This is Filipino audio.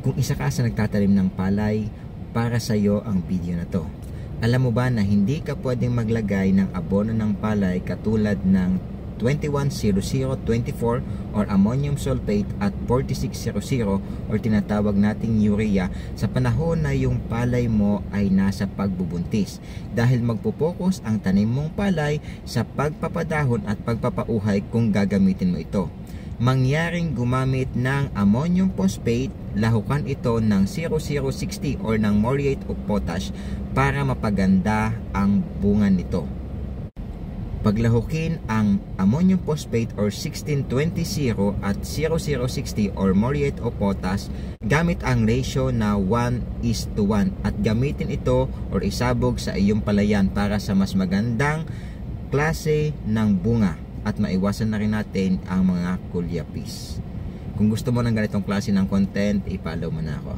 Kung isa ka sa nagtatanim ng palay, para sa iyo ang video na to. Alam mo ba na hindi ka pwedeng maglagay ng abono ng palay katulad ng 210024 or ammonium sulfate at 4600 or tinatawag nating urea sa panahon na yung palay mo ay nasa pagbubuntis, dahil magpo-focus ang tanim mong palay sa pagpapadahon at pagpapauhay kung gagamitin mo ito. Mangyaring gumamit ng ammonium phosphate, lahukan ito ng 0060 or ng muriate of potash para mapaganda ang bunga nito. Paglahukin ang ammonium phosphate or 1620 at 0060 or muriate of potash gamit ang ratio na 1:1 at gamitin ito or isabog sa iyong palayan para sa mas magandang klase ng bunga at maiwasan na rin natin ang mga kulyapis. Kung gusto mo ng ganitong klase ng content, i-follow mo na ako.